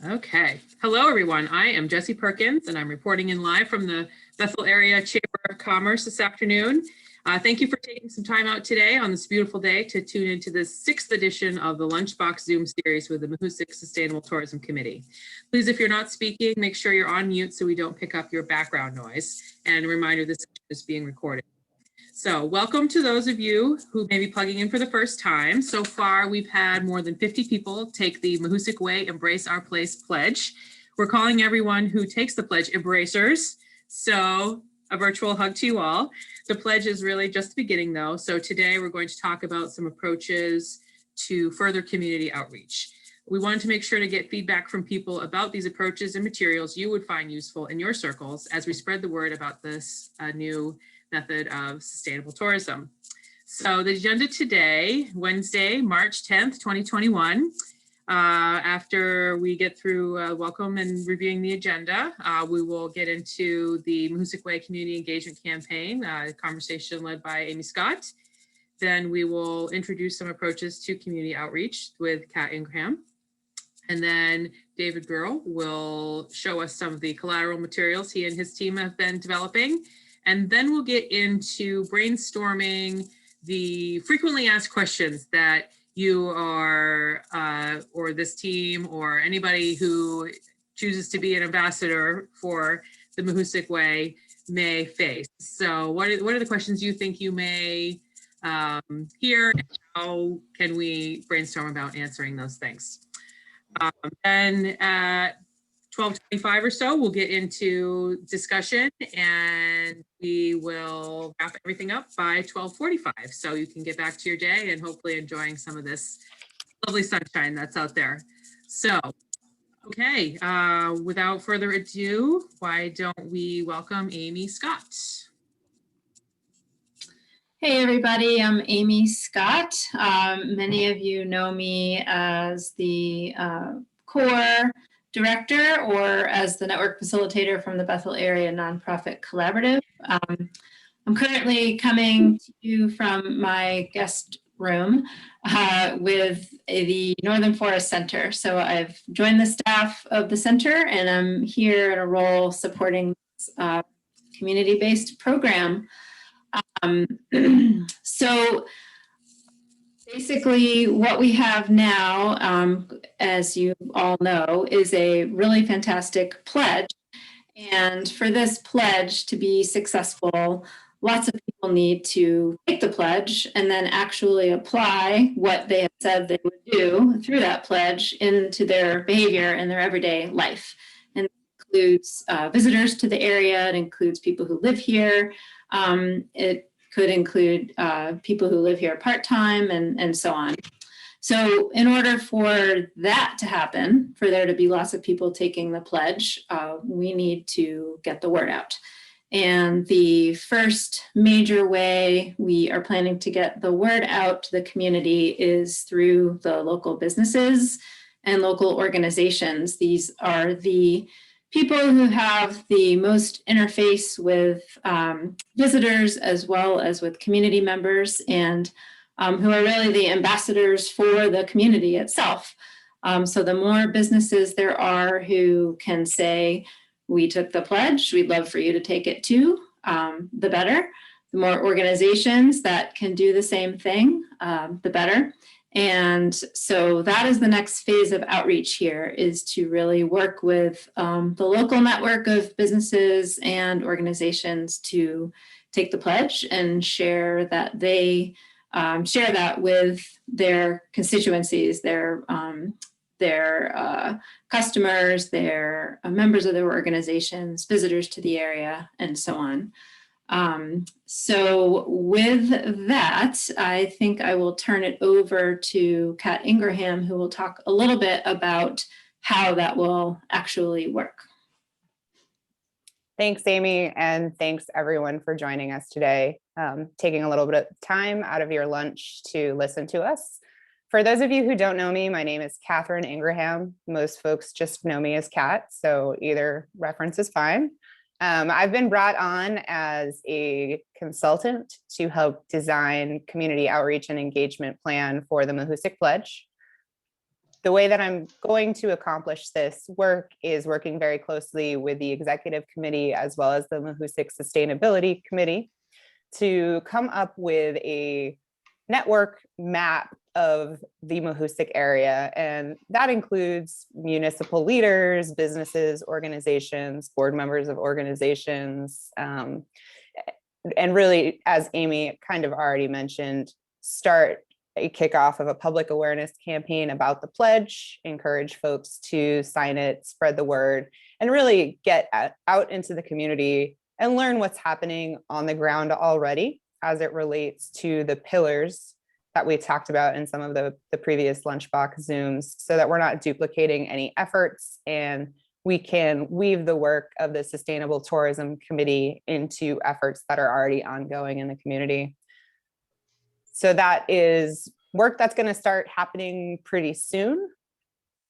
Okay. Hello, everyone. I am Jessie Perkins, and I'm reporting in live from the Bethel Area Chamber of Commerce this afternoon. Thank you for taking some time out today on this beautiful day to tune into the 6th edition of the Lunchbox Zoom series with the Mahoosuc Sustainable Tourism Committee. Please, if you're not speaking, make sure you're on mute so we don't pick up your background noise. And a reminder, this is being recorded. So welcome to those of you who may be plugging in for the first time. So far, we've had more than 50 people take the Mahoosuc Way Embrace Our Place pledge. We're calling everyone who takes the pledge embracers. So a virtual hug to you all. The pledge is really just the beginning though. So today we're going to talk about some approaches to further community outreach. We wanted to make sure to get feedback from people about these approaches and materials you would find useful in your circles as we spread the word about this new method of sustainable tourism. So the agenda today, Wednesday, March 10th, 2021. After we get through welcome and reviewing the agenda, we will get into the Mahoosuc Way Community Engagement Campaign, a conversation led by Amy Scott. Then we will introduce some approaches to community outreach with Kat Ingraham. And then David Beurle will show us some of the collateral materials he and his team have been developing. And then we'll get into brainstorming the frequently asked questions that you are, or this team, or anybody who chooses to be an ambassador for the Mahoosuc Way may face. So what are the questions you think you may hear, and how can we brainstorm about answering those things? Then at 12:25 or so, we'll get into discussion and we will wrap everything up by 12:45. So you can get back to your day and hopefully enjoying some of this lovely sunshine that's out there. So, okay, without further ado, why don't we welcome Amy Scott? Hey everybody, I'm Amy Scott. Many of you know me as the core director or as the network facilitator from the Bethel Area Nonprofit Collaborative. I'm currently coming to you from my guest room with the Northern Forest Center. So I've joined the staff of the center and I'm here in a role supporting this community-based program. So basically what we have now, as you all know, is a really fantastic pledge. And for this pledge to be successful, lots of people need to take the pledge and then actually apply what they have said they would do through that pledge into their behavior and their everyday life. And it includes visitors to the area, it includes people who live here, it could include people who live here part-time and so on. So in order for that to happen, for there to be lots of people taking the pledge, we need to get the word out. And the first major way we are planning to get the word out to the community is through the local businesses and local organizations. These are the people who have the most interface with visitors as well as with community members and who are really the ambassadors for the community itself. So the more businesses there are who can say, we took the pledge, we'd love for you to take it too, the better. The more organizations that can do the same thing, the better. And so that is the next phase of outreach here, is to really work with the local network of businesses and organizations to take the pledge and share that they share that with their constituencies, their customers, their members of their organizations, visitors to the area, and so on. So with that, I think I will turn it over to Kat Ingraham, who will talk a little bit about how that will actually work. Thanks, Amy, and thanks everyone for joining us today, taking a little bit of time out of your lunch to listen to us. For those of you who don't know me, my name is Catherine Ingraham. Most folks just know me as Kat, so either reference is fine. I've been brought on as a consultant to help design community outreach and engagement plan for the Mahoosuc Pledge. The way that I'm going to accomplish this work is working very closely with the executive committee as well as the Mahoosuc Sustainability Committee to come up with a network map of the Mahoosuc area. And that includes municipal leaders, businesses, organizations, board members of organizations, and really, as Amy kind of already mentioned, start a kickoff of a public awareness campaign about the pledge, encourage folks to sign it, spread the word, and really get out into the community and learn what's happening on the ground already as it relates to the pillars that we talked about in some of the previous Lunchbox Zooms, so that we're not duplicating any efforts and we can weave the work of the Sustainable Tourism Committee into efforts that are already ongoing in the community. So that is work that's going to start happening pretty soon.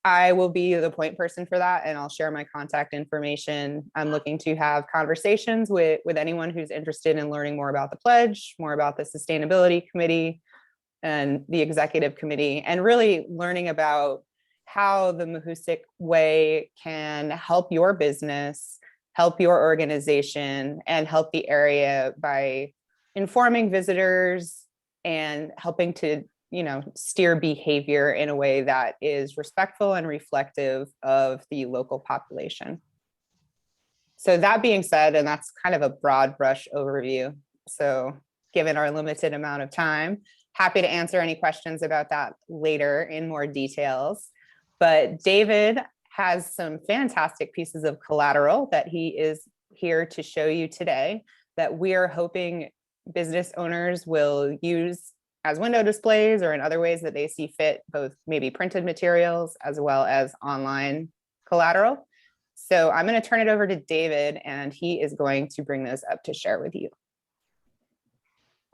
I will be the point person for that, and I'll share my contact information. I'm looking to have conversations with anyone who's interested in learning more about the pledge, more about the Sustainability Committee and the Executive Committee, and really learning about how the Mahoosuc way can help your business, help your organization, and help the area by informing visitors and helping to, steer behavior in a way that is respectful and reflective of the local population. So that being said, and that's kind of a broad brush overview. So given our limited amount of time, happy to answer any questions about that later in more details. But David has some fantastic pieces of collateral that he is here to show you today that we are hoping business owners will use as window displays or in other ways that they see fit, both maybe printed materials as well as online collateral. So I'm going to turn it over to David, and he is going to bring those up to share with you.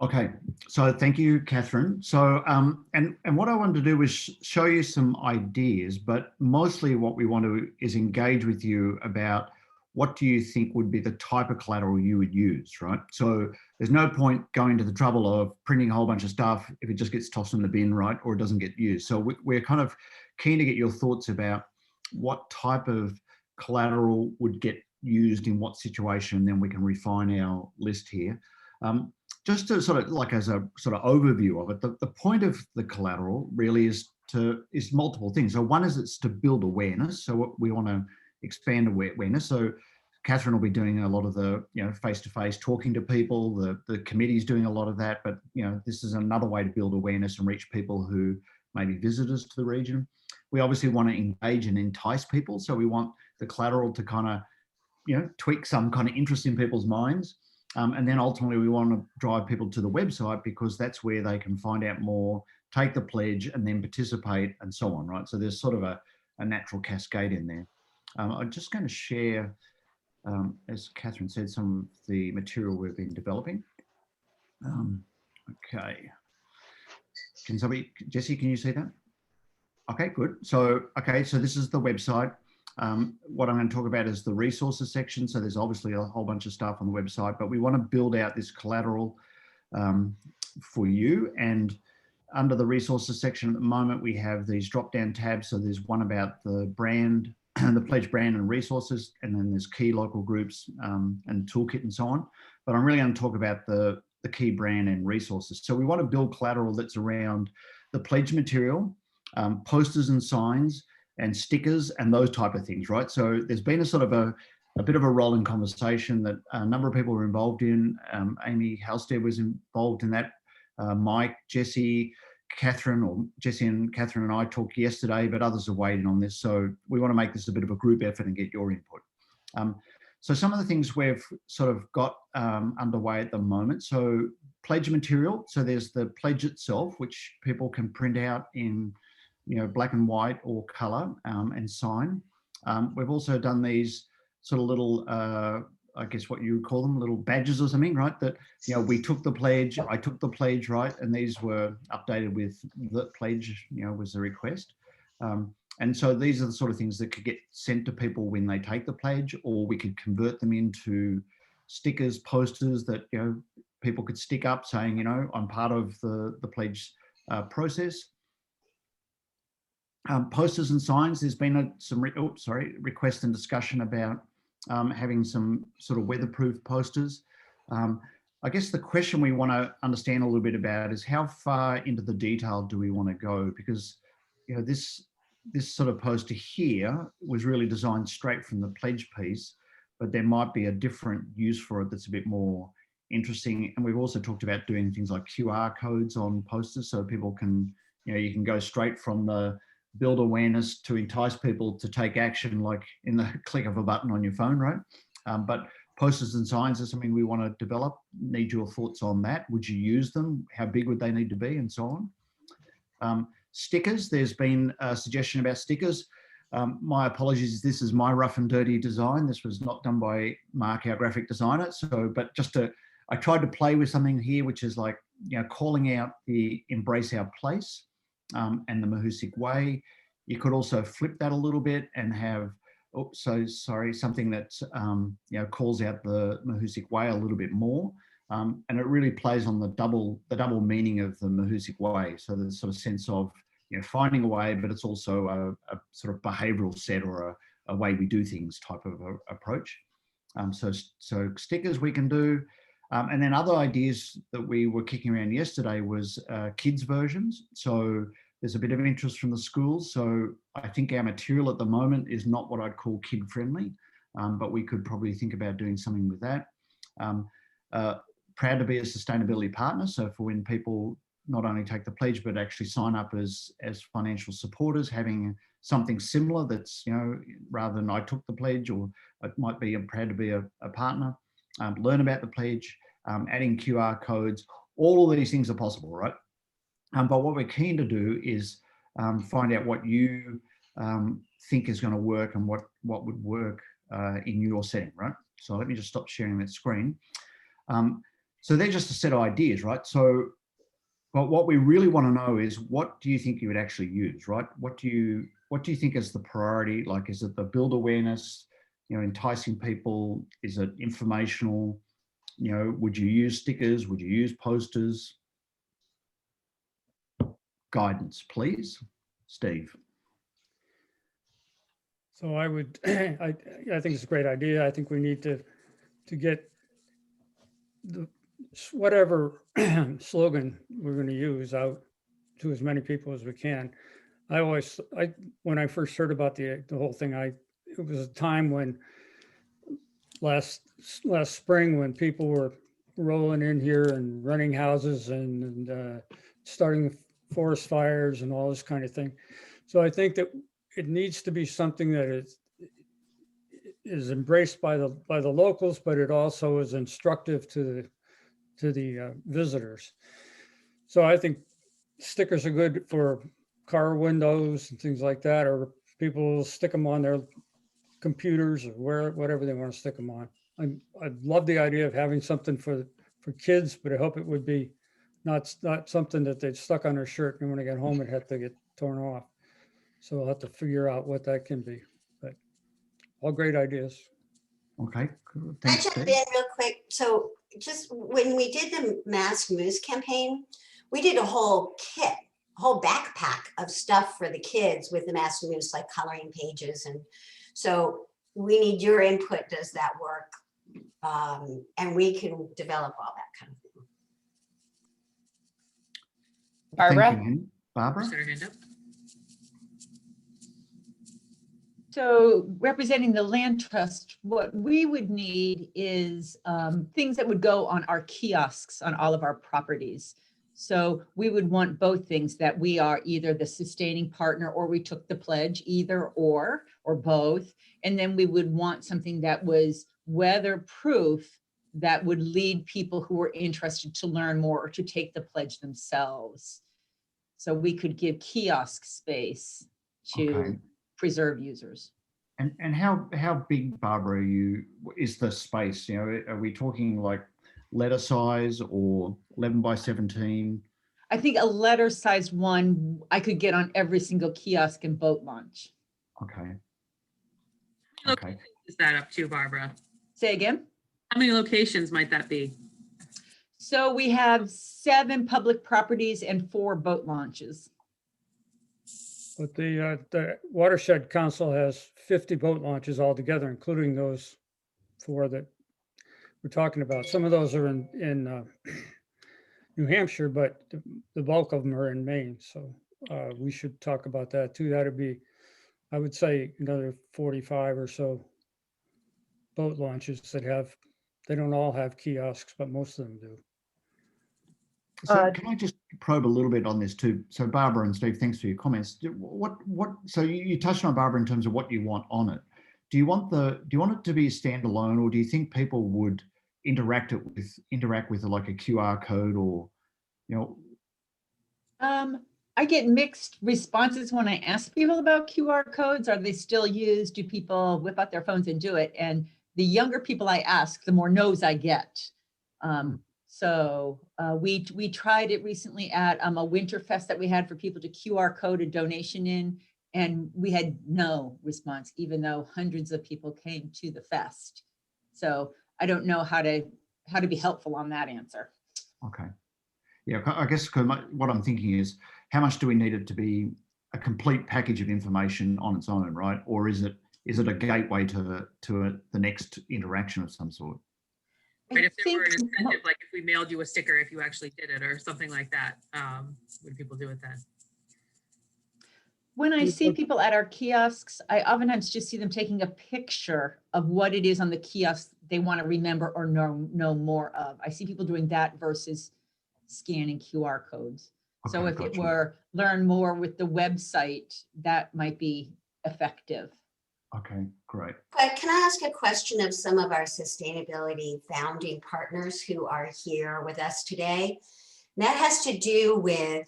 Okay, so thank you, Catherine. So, and what I wanted to do was show you some ideas, but mostly what we want to is engage with you about what do you think would be the type of collateral you would use, right? So there's no point going to the trouble of printing a whole bunch of stuff if it just gets tossed in the bin, right? Or it doesn't get used. So we're kind of keen to get your thoughts about what type of collateral would get used in what situation, and then we can refine our list here. Just to sort of like as a sort of overview of it, the point of the collateral really is multiple things. So one is it's to build awareness. So we want to expand awareness. So Catherine will be doing a lot of the, face-to-face talking to people. The committee's doing a lot of that, but this is another way to build awareness and reach people who may be visitors to the region. We obviously want to engage and entice people. So we want the collateral to kind of, tweak some kind of interest in people's minds. And then ultimately we want to drive people to the website because that's where they can find out more, take the pledge and then participate and so on, right? So there's sort of a natural cascade in there. I'm just going to share, as Catherine said, some of the material we've been developing. Okay. Can somebody, Jessie, can you see that? Okay, good. So, so this is the website. What I'm going to talk about is the resources section. So there's obviously a whole bunch of stuff on the website, but we want to build out this collateral for you. And under the resources section at the moment, we have these drop-down tabs. So there's one about the brand, the pledge brand and resources, and then there's key local groups and toolkit and so on. But I'm really going to talk about the key brand and resources. So we want to build collateral that's around the pledge material, posters and signs, and stickers and those type of things, right? So there's been a sort of a bit of a rolling conversation that a number of people were involved in. Amy Halstead was involved in that. Mike, Jessie, Catherine, or Jessie and Catherine and I talked yesterday, but others are waiting on this. So we want to make this a bit of a group effort and get your input. So some of the things we've sort of got underway at the moment. So pledge material. So there's the pledge itself, which people can print out in black and white or color and sign. We've also done these sort of little, I guess what you would call them, little badges or something, right? That, we took the pledge, I took the pledge, right? And these were updated with the pledge, was the request. And so these are the sort of things that could get sent to people when they take the pledge, or we could convert them into stickers, posters that, people could stick up saying, I'm part of the pledge process. Posters and signs, there's been some request and discussion about having some sort of weatherproof posters. I guess the question we want to understand a little bit about is how far into the detail do we want to go? Because, you know, this sort of poster here was really designed straight from the pledge piece, but there might be a different use for it that's a bit more interesting. And we've also talked about doing things like QR codes on posters so people can, you know, you can go straight from the build awareness to entice people to take action, like in the click of a button on your phone, right? But posters and signs is something we want to develop. Need your thoughts on that. Would you use them? How big would they need to be, and so on? Stickers, there's been a suggestion about stickers. My apologies, this is my rough and dirty design. This was not done by Mark, our graphic designer. So, but I tried to play with something here, which is like, you know, calling out the embrace our place and the Mahoosuc way. You could also flip that a little bit and have, something that, you know, calls out the Mahoosuc way a little bit more. And it really plays on the double meaning of the Mahoosuc way. So there's a sort of sense of, you know, finding a way, but it's also a sort of behavioral set or a way we do things type of approach. So stickers we can do. And then other ideas that we were kicking around yesterday was kids versions. So there's a bit of interest from the schools. So I think our material at the moment is not what I'd call kid friendly, but we could probably think about doing something with that. Proud to be a sustainability partner. So for when people not only take the pledge, but actually sign up as financial supporters, having something similar that's, you know, rather than I took the pledge, or it might be I'm proud to be a partner, learn about the pledge, adding QR codes, all of these things are possible, right? But what we're keen to do is find out what you think is going to work and what would work in your setting, right? So let me just stop sharing that screen. So they're just a set of ideas, right? So, but what we really want to know is, what do you think you would actually use, right? What do you think is the priority? Like, is it the build awareness, you know, enticing people? Is it informational? You know, would you use stickers? Would you use posters? Guidance, please, Steve. So I would, I think it's a great idea. I think we need to get whatever slogan we're going to use out to as many people as we can. When I first heard about the whole thing, it was a time when last spring, when people were rolling in here and running houses and starting forest fires and all this kind of thing. So I think that it needs to be something that is embraced by the locals, but it also is instructive to the visitors. So I think stickers are good for car windows and things like that, or people stick them on their computers or whatever they want to stick them on. I love the idea of having something for kids, but I hope it would be not something that they'd stuck on their shirt and when they get home it had to get torn off. So we'll have to figure out what that can be, but all great ideas. Okay, Can I jump in real quick? So just when we did the Mask Moose campaign, we did a whole kit, a whole backpack of stuff for the kids with the Mask Moose, like coloring pages. And so we need your input. Does that work? And we can develop all that kind of thing. Barbara? Thank you, Barbara? Is there a hand up? So representing the land trust, what we would need is things that would go on our kiosks on all of our properties. So we would want both things, that we are either the sustaining partner or we took the pledge, either or both. And then we would want something that was weatherproof that would lead people who are interested to learn more or to take the pledge themselves. So we could give kiosk space to preserve users. And how big, Barbara, is the space? You know, are we talking like letter size or 11 by 17? I think a letter sized one I could get on every single kiosk and boat launch. Okay. How many locations is that up to, Barbara? Say again? How many locations might that be? So we have 7 public properties and 4 boat launches. But the Watershed Council has 50 boat launches altogether, including those 4 that we're talking about. Some of those are in New Hampshire, but the bulk of them are in Maine. So we should talk about that too. That'd be, I would say, another 45 or so boat launches that they don't all have kiosks, but most of them do. So can I just probe a little bit on this too? So Barbara and Steve, thanks for your comments. So you touched on, Barbara, in terms of what you want on it. Do you want it to be a standalone, or do you think people would interact with like a QR code, or, you know? I get mixed responses when I ask people about QR codes. Are they still used? Do people whip out their phones and do it? And the younger people I ask, the more no's I get. So we tried it recently at a winter fest that we had for people to QR code a donation in, and we had no response, even though hundreds of people came to the fest. So I don't know how to be helpful on that answer. Okay. Yeah, I guess what I'm thinking is, how much do we need it to be a complete package of information on its own, right? Or is it a gateway to the next interaction of some sort? Right, if there were an incentive, like if we mailed you a sticker if you actually did it or something like that, what do people do with that? When I see people at our kiosks, I oftentimes just see them taking a picture of what it is on the kiosk they want to remember or know more of. I see people doing that versus scanning QR codes. Okay, So if gotcha. it were learn more with the website, that might be effective. Okay, great. But can I ask a question of some of our sustainability founding partners who are here with us today? And that has to do with,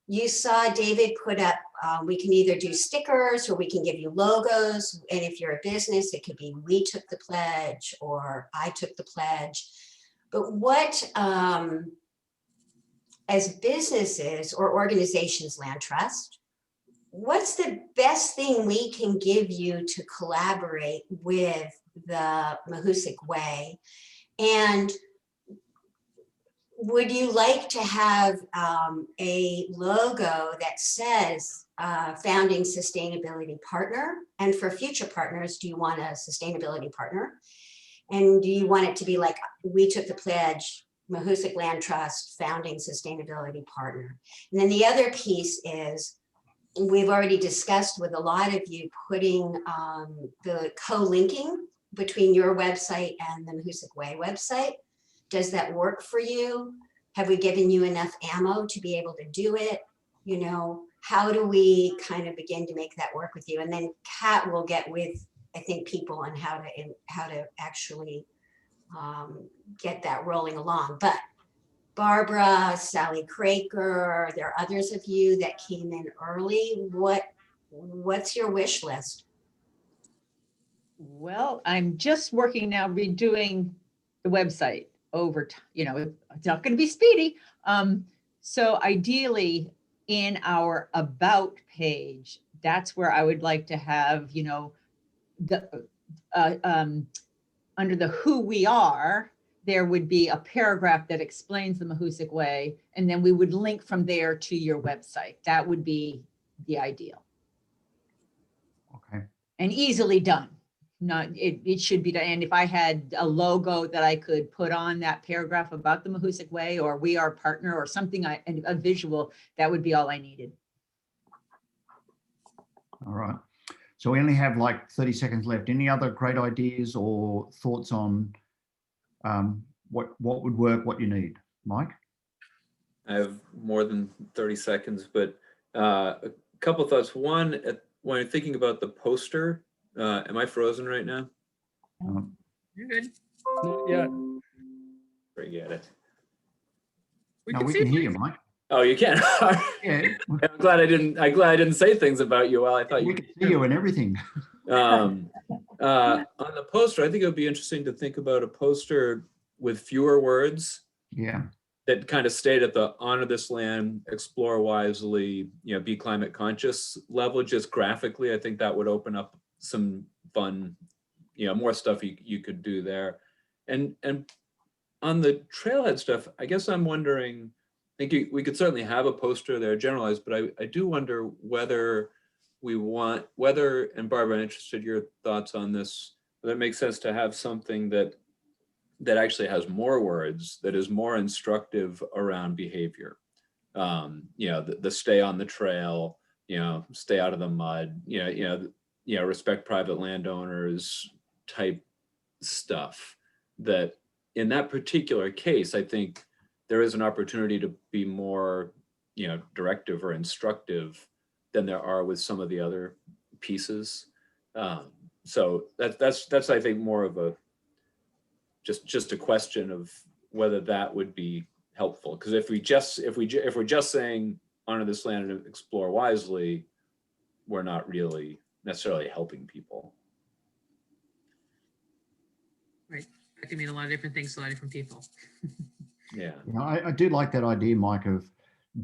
you saw David put up, we can either do stickers or we can give you logos. And if you're a business, it could be we took the pledge or I took the pledge. But what, as businesses or organizations, Land Trust, what's the best thing we can give you to collaborate with the Mahoosuc Way? And would you like to have a logo that says founding sustainability partner? And for future partners, do you want a sustainability partner? And do you want it to be like, we took the pledge, Mahoosuc Land Trust, founding sustainability partner? And then the other piece is, we've already discussed with a lot of you putting the co-linking between your website and the Mahoosuc Way website. Does that work for you? Have we given you enough ammo to be able to do it? You know, how do we kind of begin to make that work with you? And then Kat will get with, I think, people on how to actually get that rolling along. But Barbara, Sally Craker, there are others of you that came in early. What's your wish list? Well, I'm just working now redoing the website over time. You know, it's not going to be speedy. So ideally in our about page, that's where I would like to have, you know, the under the who we are, there would be a paragraph that explains the Mahoosuc Way, and then we would link from there to your website. That would be the ideal. Okay. And easily done. It should be done. And if I had a logo that I could put on that paragraph about the Mahoosuc Way, or we are a partner, or something, a visual, that would be all I needed. All right. So we only have like 30 seconds left. Any other great ideas or thoughts on what would work, what you need? Mike? I have more than 30 seconds, but a couple of thoughts. One, when I'm thinking about the poster, am I frozen right now? You're good. Yeah. Forget it. We No, can we see can you. hear you, Mike. Oh, you can. Yeah, I'm glad I didn't say things about you while I thought we you can see you and everything. on the poster. I think it would be interesting to think about a poster with fewer words Yeah. that kind of stayed at the honor this land, explore wisely, you know, be climate conscious level, just graphically. I think that would open up some fun, you know, more stuff you could do there. And on the trailhead stuff, I guess I'm wondering, I think we could certainly have a poster there generalized, but I do wonder whether we want, whether, and Barbara, I'm interested in your thoughts on this, whether it makes sense to have something that actually has more words, that is more instructive around behavior. You know, the stay on the trail, you know, stay out of the mud, respect private landowners type stuff. That in that particular case, I think there is an opportunity to be more, you know, directive or instructive than there are with some of the other pieces. So that's I think more of a just a question of whether that would be helpful. Because if we're just saying honor this land and explore wisely, we're not really necessarily helping people. Right. That can mean a lot of different things to a lot of different people. Yeah. You know, I do like that idea, Mike, of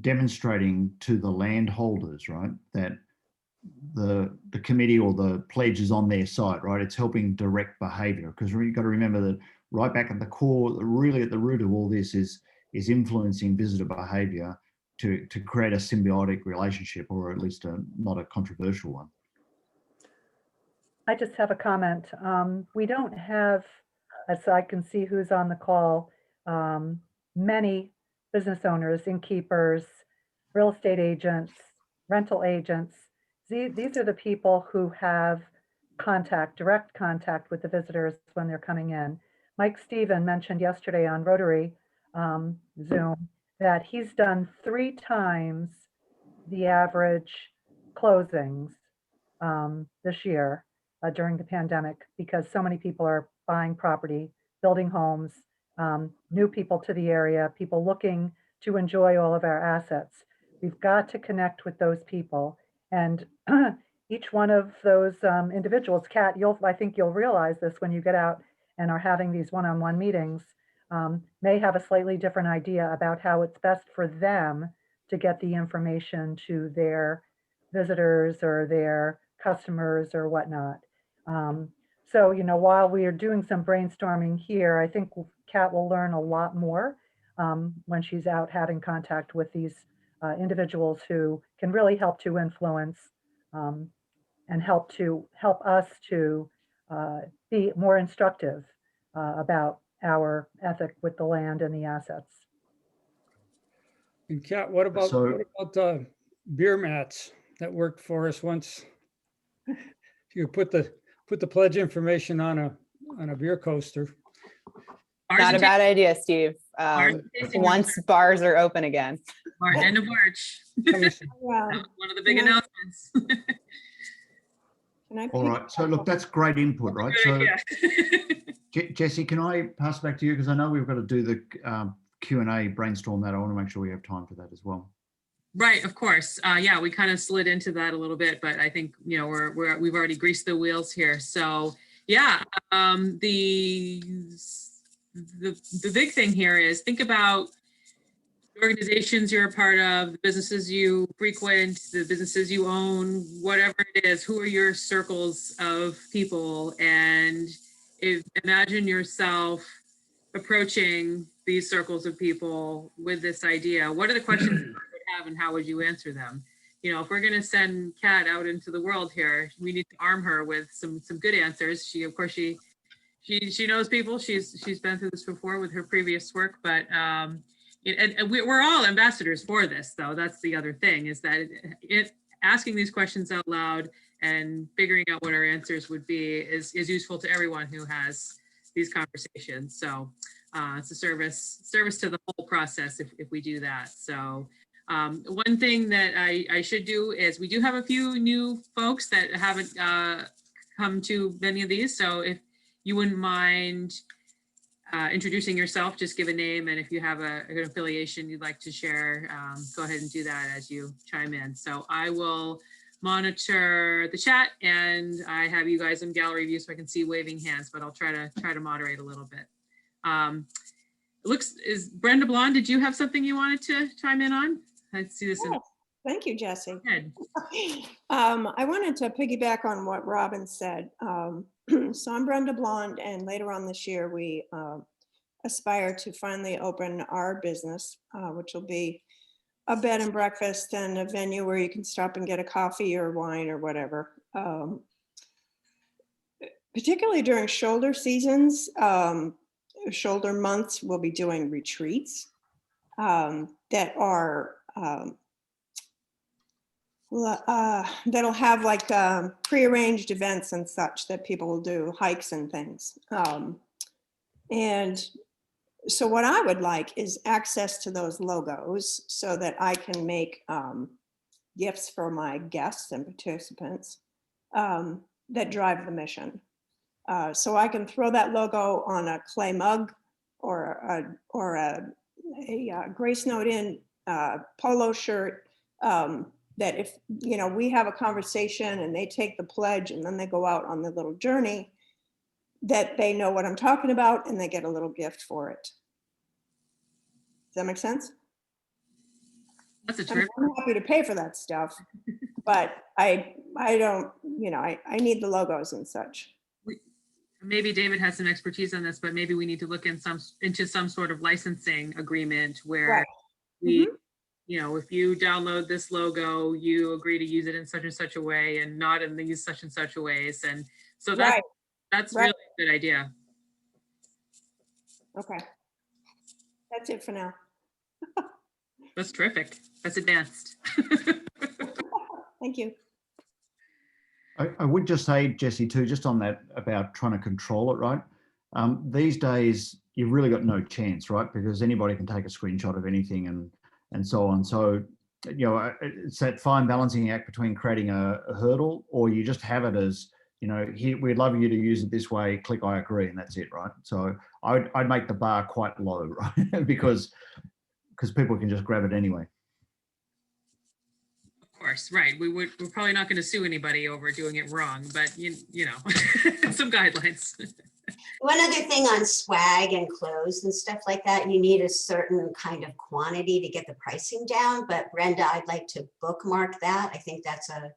demonstrating to the landholders, right, that the committee or the pledge is on their side, right? It's helping direct behavior, because you've got to remember that right back at the core, really at the root of all this is influencing visitor behavior to create a symbiotic relationship, or at least not a controversial one. I just have a comment. We don't have, as I can see who's on the call, many business owners, innkeepers, real estate agents, rental agents. These are the people who have direct contact with the visitors when they're coming in. Mike Stephen mentioned yesterday on Rotary Zoom that he's done 3 times the average closings this year during the pandemic, because so many people are buying property, building homes, new people to the area, people looking to enjoy all of our assets. We've got to connect with those people. And each one of those individuals, Kat, I think you'll realize this when you get out and are having these one-on-one meetings, may have a slightly different idea about how it's best for them to get the information to their visitors or their customers or whatnot. So, you know, while we are doing some brainstorming here, I think Kat will learn a lot more when she's out having contact with these individuals who can really help to influence and help us to be more instructive about our ethic with the land and the assets. And Kat, what about beer mats that worked for us once? You put the pledge information on a beer coaster. Not a bad idea, Steve. Once bars are open again. End of March. One of the big announcements. All right. So look, that's great input, right? So Jessie, can I pass back to you? Because I know we've got to do the Q&A brainstorm that. I want to make sure we have time for that as well. Right, of course. Yeah, we kind of slid into that a little bit, but I think, you know, we've already greased the wheels here. So yeah, the big thing here is think about the organizations you're a part of, the businesses you frequent, the businesses you own, whatever it is. Who are your circles of people? And imagine yourself approaching these circles of people with this idea. What are the questions you would have and how would you answer them? You know, if we're going to send Kat out into the world here, we need to arm her with some good answers. She, of course, she knows people. She's been through this before with her previous work, but we're all ambassadors for this, though. That's the other thing, is that asking these questions out loud and figuring out what our answers would be is useful to everyone who has these conversations. So it's a service to the whole process if we do that. So one thing that I should do is, we do have a few new folks that haven't come to many of these. So if you wouldn't mind introducing yourself, just give a name, and if you have an affiliation you'd like to share, go ahead and do that as you chime in. So I will monitor the chat, and I have you guys in gallery view so I can see waving hands, but I'll try to moderate a little bit. Is Brenda Blonde, did you have something you wanted to chime in on? I see this. Yes. Thank you, Jessie. Good. I wanted to piggyback on what Robin said. So I'm Brenda Blonde, and later on this year, we aspire to finally open our business, which will be a bed and breakfast and a venue where you can stop and get a coffee or wine or whatever. Particularly during shoulder seasons, shoulder months, we'll be doing retreats that are that'll have like prearranged events and such that people will do, hikes and things. And so what I would like is access to those logos so that I can make gifts for my guests and participants that drive the mission. So I can throw that logo on a clay mug or a Grace Note In polo shirt, that if, you know, we have a conversation and they take the pledge and then they go out on the little journey, that they know what I'm talking about and they get a little gift for it. Does that make sense? That's a I mean, terrific. I'm happy to pay for that stuff, but I don't, you know, I need the logos and such. Maybe David has some expertise on this, but maybe we need to look into some sort of licensing agreement where Right. we, you know, if you download this logo, you agree to use it in such and such a way and not in these such and such a ways. And so that's Right. really a good idea. Okay. That's it for now. That's terrific. That's advanced. Thank you. I would just say, Jessie, too, just on that about trying to control it, right? These days, you've really got no chance, right? Because anybody can take a screenshot of anything and so on. So, you know, it's that fine balancing act between creating a hurdle, or you just have it as, you know, here, we'd love you to use it this way, click I agree, and that's it, right? So I'd make the bar quite low, right? because people can just grab it anyway. Of course, right. We're probably not going to sue anybody over doing it wrong, but you know, some guidelines. One other thing on swag and clothes and stuff like that, you need a certain kind of quantity to get the pricing down. But Brenda, I'd like to bookmark that. I think that's a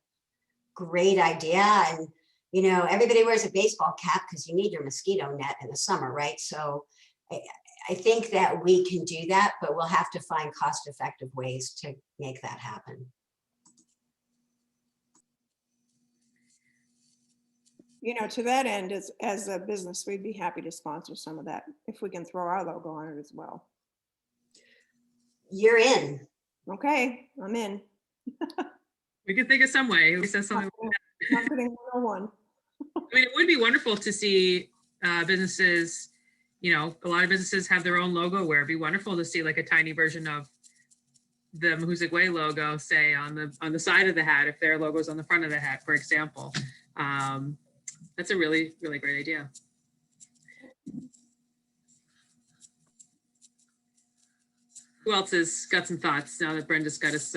great idea. And, you know, everybody wears a baseball cap because you need your mosquito net in the summer, right? So I think that we can do that, but we'll have to find cost-effective ways to make that happen. You know, to that end, as a business, we'd be happy to sponsor some of that if we can throw our logo on it as well. You're in. Okay, I'm in. We could think of some way. We said something. Marketing 101. I mean, it would be wonderful to see businesses, you know, a lot of businesses have their own logo where it'd be wonderful to see like a tiny version of the Mahoosuc Way logo, say on the side of the hat, if their logo's on the front of the hat, for example. That's a really, really great idea. Who else has got some thoughts now that Brenda's got us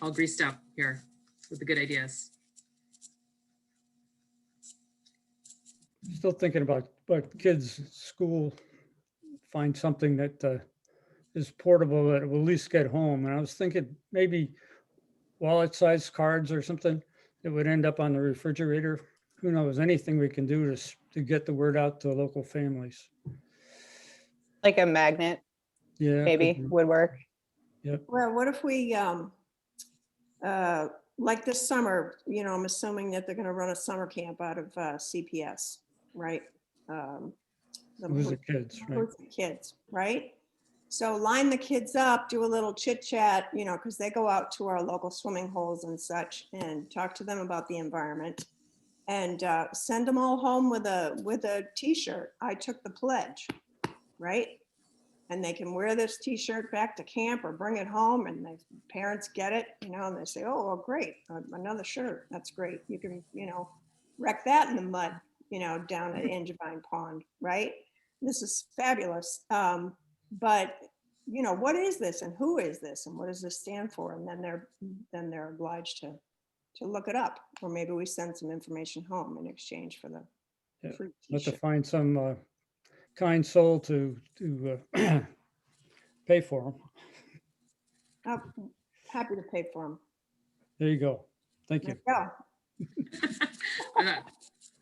all greased up here with the good ideas? Still thinking about kids' school, find something that is portable that will at least get home. And I was thinking maybe wallet-sized cards or something that would end up on the refrigerator. Who knows, anything we can do to get the word out to local families. Like a magnet, Yeah. maybe would work. Yep. Well, what if we, like this summer, you know, I'm assuming that they're going to run a summer camp out of CPS, right? Those are kids, right? Kids, right? So line the kids up, do a little chit chat, you know, because they go out to our local swimming holes and such and talk to them about the environment. And send them all home with a t-shirt. I took the pledge, right? And they can wear this t-shirt back to camp or bring it home, and the parents get it, you know, and they say, oh, well, great, another shirt. That's great. You can, you know, wreck that in the mud, you know, down at Angevine Pond, right? This is fabulous. But, you know, what is this and who is this and what does this stand for? And then they're obliged to look it up, or maybe we send some information home in exchange for the free Let to t-shirt. find some kind soul to pay for them. I'm happy to pay for them. There you go. Thank you. Yeah.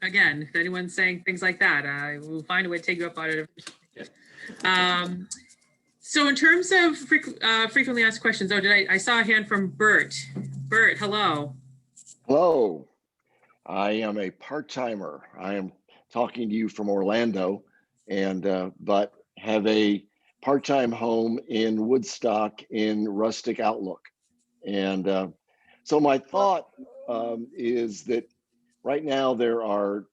Again, if anyone's saying things like that, we'll find a way to take you up on it. So in terms of frequently asked questions, I saw a hand from Bert. Bert, hello. Hello, I am a part-timer. I am talking to you from Orlando, and but have a part-time home in Woodstock in Rustic Outlook. And so my thought is that right now there are,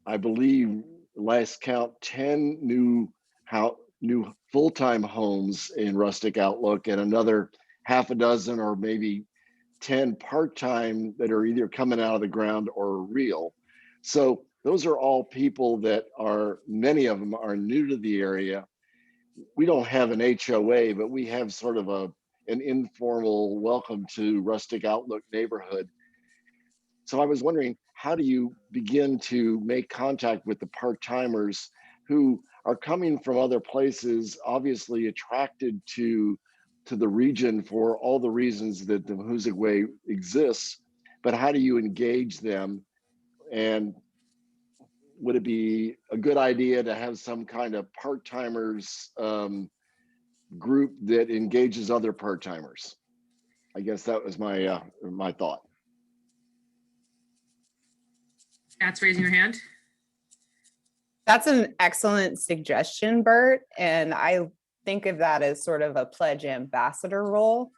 I believe, last count, 10 new full-time homes in Rustic Outlook, and another half a dozen or maybe 10 part-time that are either coming out of the ground or real. So those are all people that are, many of them are new to the area. We don't have an HOA, but we have sort of an informal welcome to Rustic Outlook neighborhood. So I was wondering, how do you begin to make contact with the part-timers who are coming from other places, obviously attracted to the region for all the reasons that the Mahoosuc Way exists, but how do you engage them? And would it be a good idea to have some kind of part-timers group that engages other part-timers? I guess that was my my thought. Pat's raising your hand. That's an excellent suggestion, Bert. And I think of that as sort of a pledge ambassador role,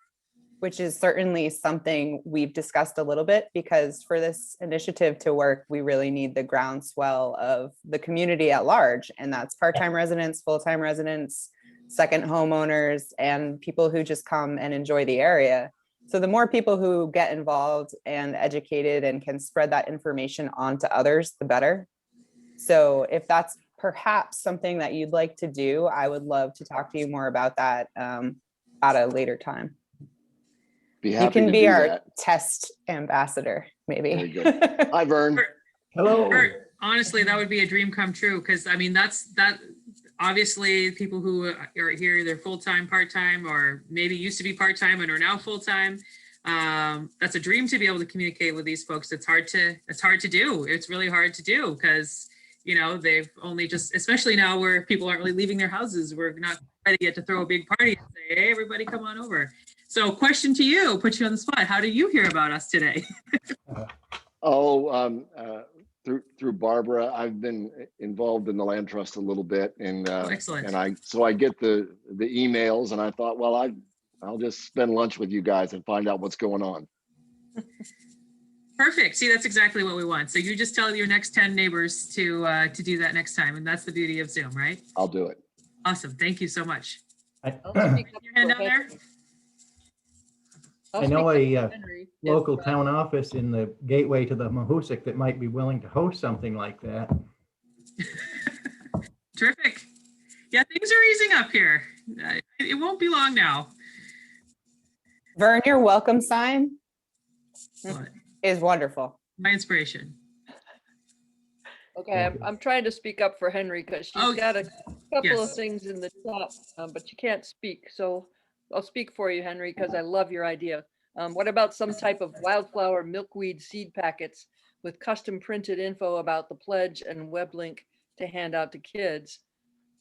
which is certainly something we've discussed a little bit, because for this initiative to work, we really need the groundswell of the community at large. And that's part-time residents, full-time residents, second homeowners, and people who just come and enjoy the area. So the more people who get involved and educated and can spread that information on to others, the better. So if that's perhaps something that you'd like to do, I would love to talk to you more about that at a later time. Be happy You can to be do our that. test ambassador, maybe. Very good. Hi, Vern. Hello. Bert, honestly, that would be a dream come true, because I mean, that obviously people who are here, they're full-time, part-time, or maybe used to be part-time and are now full-time. That's a dream to be able to communicate with these folks. It's hard to do. It's really hard to do because, you know, they've only just, especially now where people aren't really leaving their houses, we're not ready yet to throw a big party and say, hey, everybody come on over. So question to you, put you on the spot. How do you hear about us today? Through Barbara. I've been involved in the land trust a little bit, and Excellent. and I get the emails, and I thought, well, I'll just spend lunch with you guys and find out what's going on. Perfect. See, that's exactly what we want. So you just tell your next 10 neighbors to do that next time, and that's the beauty of Zoom, right? I'll do it. Awesome. Thank you so much. I Your hand down there. know a local town office in the gateway to the Mahoosuc that might be willing to host something like that. Terrific. Yeah, things are easing up here. It won't be long now. Vern, your welcome sign What? is wonderful. My inspiration. Okay, I'm trying to speak up for Henry because she's got a couple yes. of things in the top, but she can't speak. So I'll speak for you, Henry, because I love your idea. What about some type of wildflower milkweed seed packets with custom printed info about the pledge and web link to hand out to kids?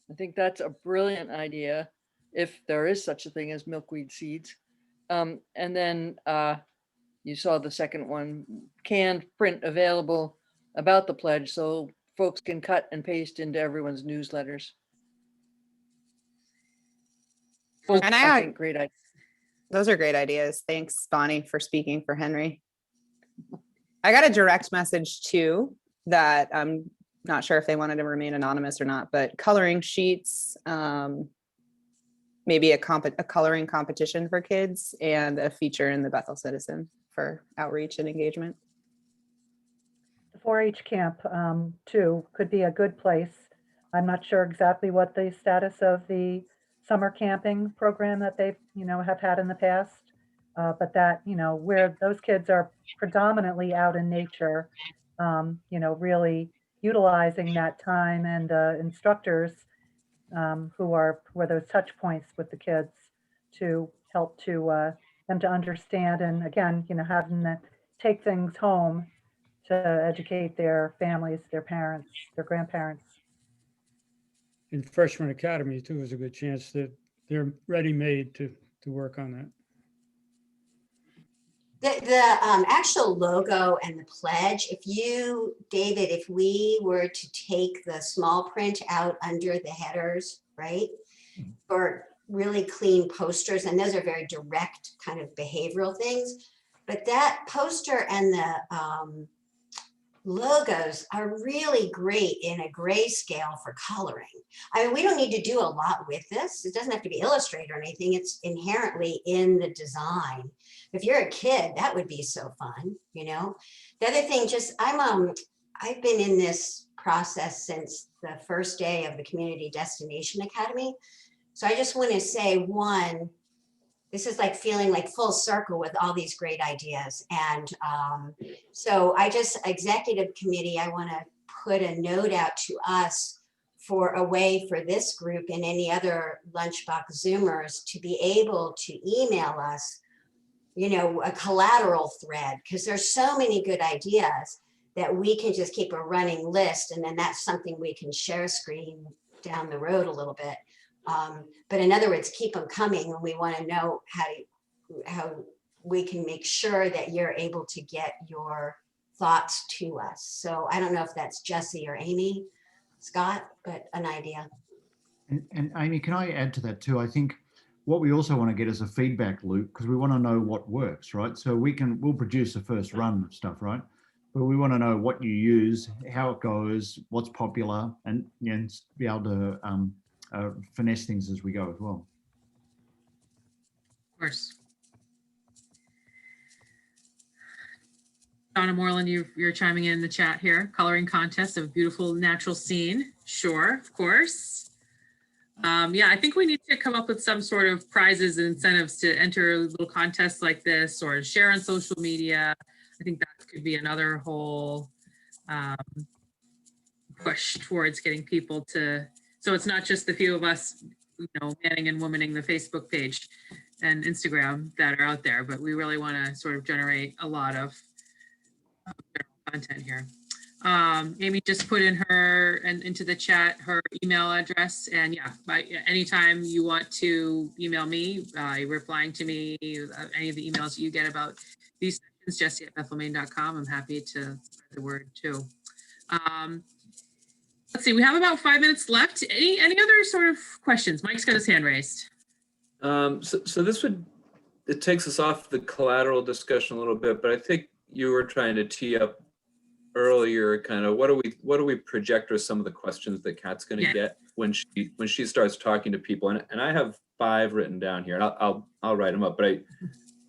I think that's a brilliant idea, if there is such a thing as milkweed seeds. And then you saw the second one, canned print available about the pledge so folks can cut and paste into everyone's newsletters. And I think great idea. Those are great ideas. Thanks, Bonnie, for speaking for Henry. I got a direct message too that I'm not sure if they wanted to remain anonymous or not, but coloring sheets, maybe a coloring competition for kids, and a feature in the Bethel Citizen for outreach and engagement. The 4-H camp too could be a good place. I'm not sure exactly what the status of the summer camping program that they've, have had in the past, but that, where those kids are predominantly out in nature, really utilizing that time, and instructors who are those touch points with the kids to help to them to understand, and again, having them take things home to educate their families, their parents, their grandparents. in Freshman Academy too is a good chance that they're ready-made to work on that. The actual logo and the pledge, David, if we were to take the small print out under the headers, right? Or really clean posters, and those are very direct kind of behavioral things. But that poster and the logos are really great in a grayscale for coloring. I mean, we don't need to do a lot with this. It doesn't have to be illustrated or anything. It's inherently in the design. If you're a kid, that would be so fun, you know? The other thing, I've been in this process since the first day of the Community Destination Academy. So I just want to say, one, this is like feeling like full circle with all these great ideas. And so executive committee, I want to put a note out to us for a way for this group and any other Lunchbox Zoomers to be able to email us, you know, a collateral thread, because there's so many good ideas that we can just keep a running list. And then that's something we can share screen down the road a little bit. But in other words, keep them coming, and we want to know how we can make sure that you're able to get your thoughts to us. So I don't know if that's Jessie or Amy, Scott, but an idea. And Amy, can I add to that too? I think what we also want to get is a feedback loop, because we want to know what works, right? So we'll produce a first run of stuff, right? But we want to know what you use, how it goes, what's popular, and be able to finesse things as we go as well. Of course. Donna Moreland, you're chiming in the chat here. Coloring contest of a beautiful natural scene. Sure, of course. Yeah, I think we need to come up with some sort of prizes and incentives to enter little contests like this, or share on social media. I think that could be another whole push towards getting people to, so it's not just the few of us, you know, manning and womaning the Facebook page and Instagram that are out there, but we really want to sort of generate a lot of content here. Amy just put in into the chat her email address, and yeah, anytime you want to email me, replying to me, any of the emails you get about these sessions, Jessie@bethelmaine.com. I'm happy to spread the word too. Let's see, we have about 5 minutes left. Any other sort of questions? Mike's got his hand raised. So it takes us off the collateral discussion a little bit, but I think you were trying to tee up earlier kind of what do we project are some of the questions that Kat's going to get when she starts talking to people, and I have 5 written down here, and I'll write them up, but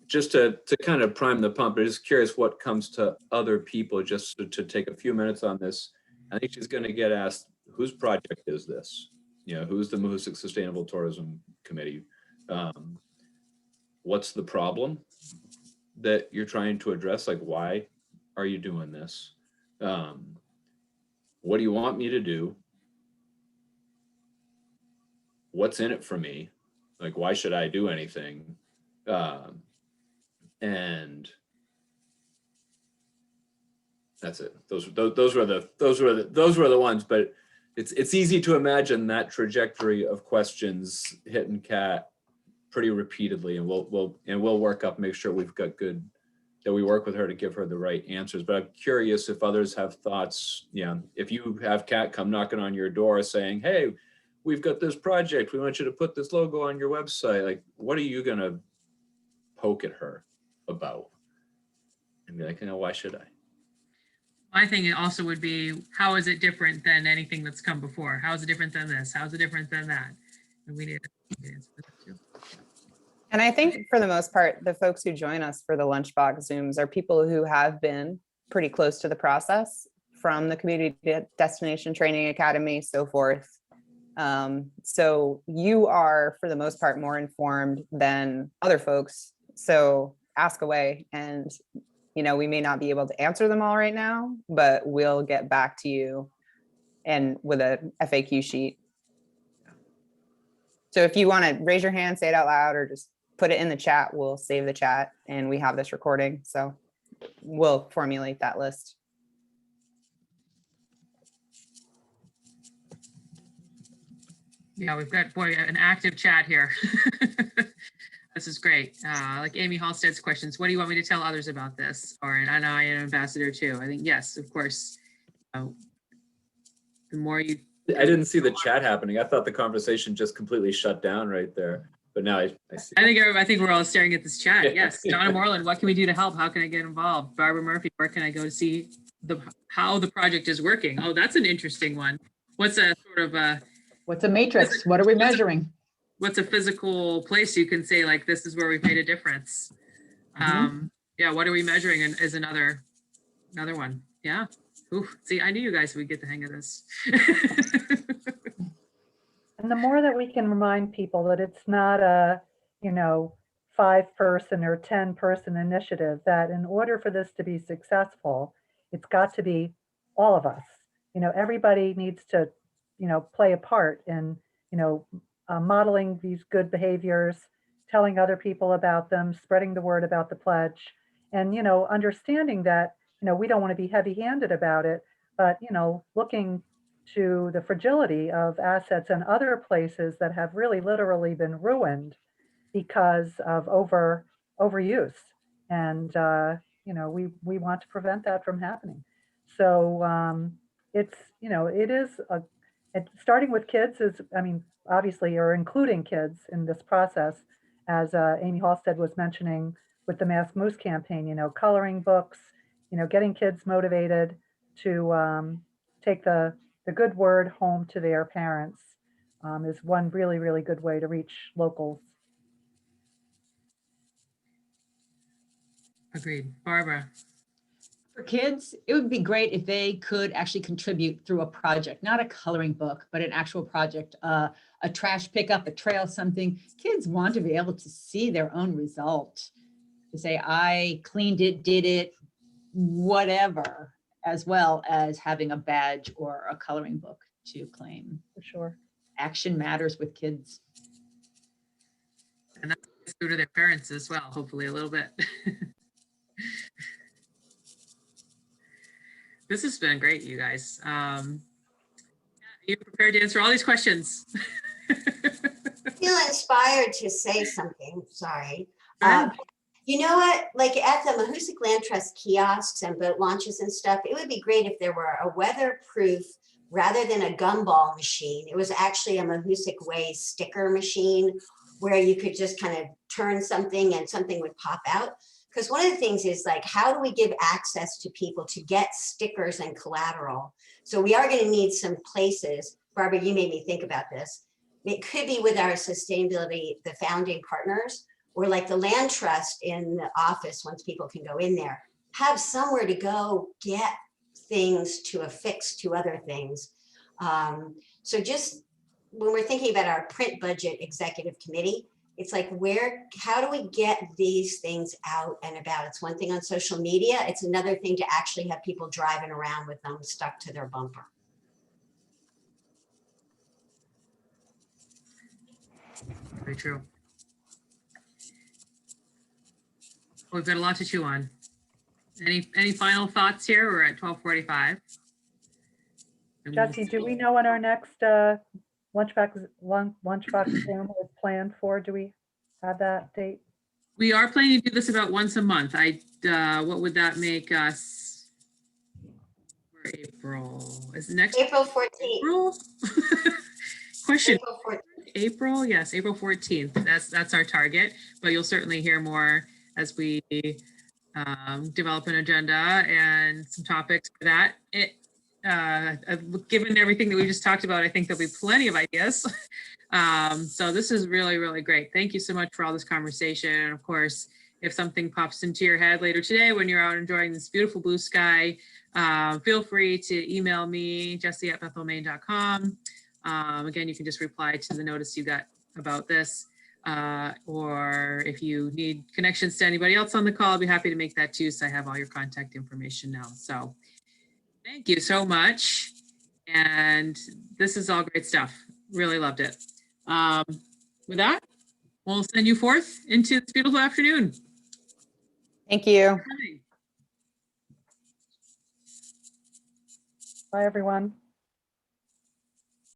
just to kind of prime the pump, I'm just curious what comes to other people, just to take a few minutes on this. I think she's going to get asked, whose project is this? You know, who's the Mahoosuc Sustainable Tourism Committee? What's the problem that you're trying to address? Like, why are you doing this? What do you want me to do? What's in it for me? Like, why should I do anything? And that's it. Those were the ones. But it's easy to imagine that trajectory of questions hitting Kat pretty repeatedly, and we'll work up, make sure we've got good, that we work with her to give her the right answers. But I'm curious if others have thoughts. Yeah, if you have Kat come knocking on your door saying, "Hey, we've got this project. We want you to put this logo on your website." Like, what are you gonna poke at her about? And be like, why should I? My thing also would be, how is it different than anything that's come before? How is it different than this? How is it different than that? And we need to answer that too. And I think for the most part, the folks who join us for the Lunchbox Zooms are people who have been pretty close to the process from the Community Destination Training Academy, so forth. So you are, for the most part, more informed than other folks. So ask away, and you know, we may not be able to answer them all right now, but we'll get back to you and with a FAQ sheet. So if you want to raise your hand, say it out loud, or just put it in the chat, we'll save the chat, and we have this recording. So we'll formulate that list. Yeah, we've got, boy, an active chat here. This is great. Like Amy Halstead's questions, what do you want me to tell others about this? Or, and I know I am an ambassador too. I think, yes, of course. The more you. I didn't see the chat happening. I thought the conversation just completely shut down right there. But now I see. I think we're all staring at this chat. Yes. Donna Moreland, what can we do to help? How can I get involved? Barbara Murphy, where can I go to see how the project is working? Oh, that's an interesting one. What's a sort of a. What's a matrix? What are we measuring? What's a physical place you can say, like, this is where we've made a difference? Yeah, what are we measuring is another one. Yeah. Ooh, see, I knew you guys would get the hang of this. And the more that we can remind people that it's not a, 5-person or 10-person initiative, that in order for this to be successful, it's got to be all of us. Everybody needs to, play a part in, modeling these good behaviors, telling other people about them, spreading the word about the pledge, and, understanding that, we don't want to be heavy-handed about it, but, looking to the fragility of assets and other places that have really literally been ruined because of overuse. And, we want to prevent that from happening. So it is starting with kids is, obviously, or including kids in this process, as Amy Halstead was mentioning with the Mask Moose campaign, coloring books, getting kids motivated to take the good word home to their parents is one really, really good way to reach locals. Agreed. Barbara. For kids, it would be great if they could actually contribute through a project, not a coloring book, but an actual project, a trash pickup, a trail, something. Kids want to be able to see their own result, to say, I cleaned it, did it, whatever, as well as having a badge or a coloring book to claim. For sure. Action matters with kids. And that's true to their parents as well, hopefully a little bit. This has been great, you guys. You're prepared to answer all these questions. I feel inspired to say something, sorry. Go You know what, like at the Mahoosuc Land Trust kiosks and boat launches and stuff, it would be great if there were a weatherproof, rather than a gumball machine, it was actually a Mahoosuc Way sticker machine where you could just kind of turn something and something would pop out. Because one of the things is like, how do we give access to people to get stickers and collateral? So we are going to need some places. Barbara, you made me think about this. It could be with our sustainability, the founding partners, or like the land trust in the office, once people can go in there, have somewhere to go get things to affix to other things. So just when we're thinking about our print budget executive committee, it's like, how do we get these things out and about? It's one thing on social media. It's another thing to actually have people driving around with them stuck to their bumper. Very true. We've got a lot to chew on. Any final thoughts here? We're at 12:45. Jessie, do we know when our next lunchbox Zoom is planned for? Do we have that date? We are planning to do this about once a month. What would that make us? We're April. Is next April 14th. April? Question. April 14th. April, yes, April 14th. That's our target, but you'll certainly hear more as we develop an agenda and some topics for that. Given everything that we just talked about, I think there'll be plenty of ideas. So this is really, really great. Thank you so much for all this conversation. And of course, if something pops into your head later today when you're out enjoying this beautiful blue sky, feel free to email me, jessie@bethelmaine.com. Again, you can just reply to the notice you got about this. Or if you need connections to anybody else on the call, I'll be happy to make that too. So I have all your contact information now. So thank you so much. And this is all great stuff. Really loved it. With that, we'll send you forth into this beautiful afternoon. Thank you. Bye, everyone.